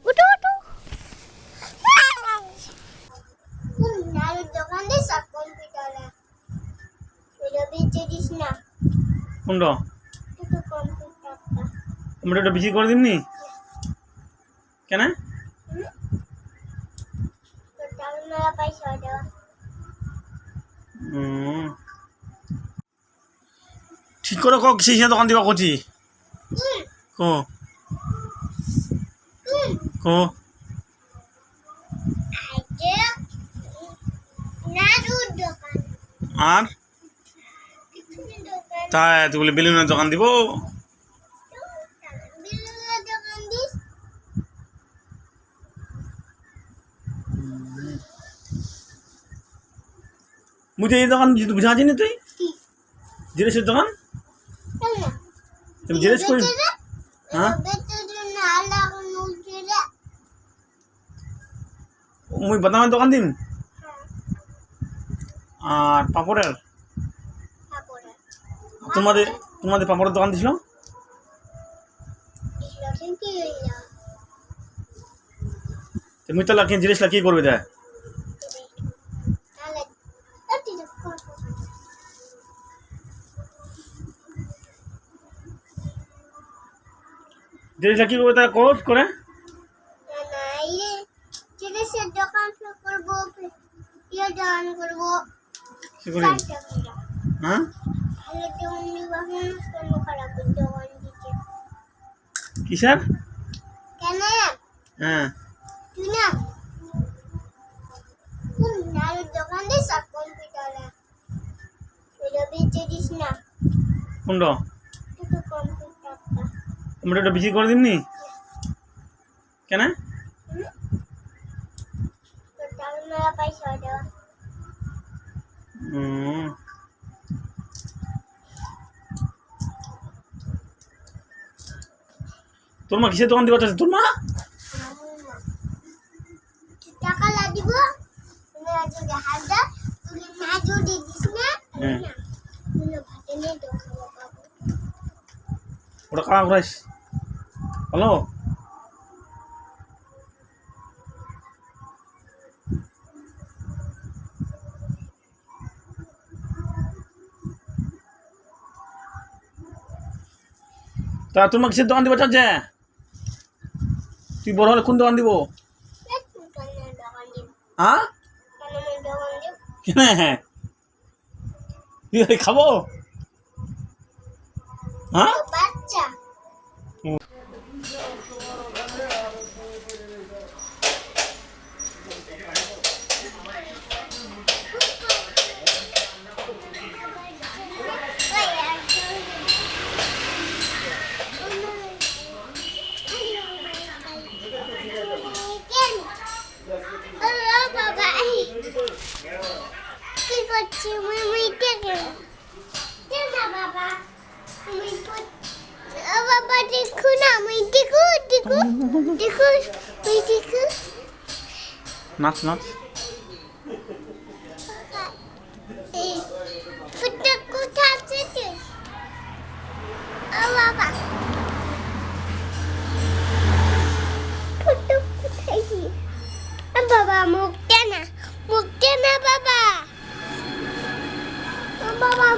উঠো উঠো দোকান দিস কম্পিউটারে দিস না কোনটা কম্পিউটারটা বিক্রি করে দিমনি কেন পয়সা দেওয়া ঠিক করে কক সেই দোকান দিবা কচি কো কো আর তাই তুই বলে বেলুনের দোকান দিব মুঝে এই দোকান বুঝা চিনি তুই জিনিসের দোকান তুমি জিনিস করি হ্যাঁ মুই বাদামের দোকান দিন আর পাপড়ের তোমাদের তোমাদের পাপড়ের দোকান দিছিল তুমি তো লাকি জিনিস লাকি করবে দেয় জিনিস লাকি করবে তা কোর্স করে জিনিসের দোকান করবো দোকান করবো হ্যাঁ কিসের কেন হ্যাঁ তুই না দোকান দিস কম্পিউটারে দিস না কোনটা কম্পিউটারটা কম্পিউটারটা বিক্রি করে দিমনি কেন পয়সা দেওয়া তোর মা কিসের দোকান দিবা চাচ্ছে তোর মা টাকা লাগিব ওটা কারা ঘুরাইস হ্যালো তা তোমার কিসের দোকান দিব চাচ্ছে তুই বড় হলে কোন দোকান দিব হ্যাঁ কেন তুই খাবো হ্যাঁ বাচ্চা বাবা দেখো না দেখো দেখো দেখো দেখো নাচ নাচ ফুটা কোথা আছে বাবা ফুটা কোথায় বাবা মুখটা না বাবা বাবা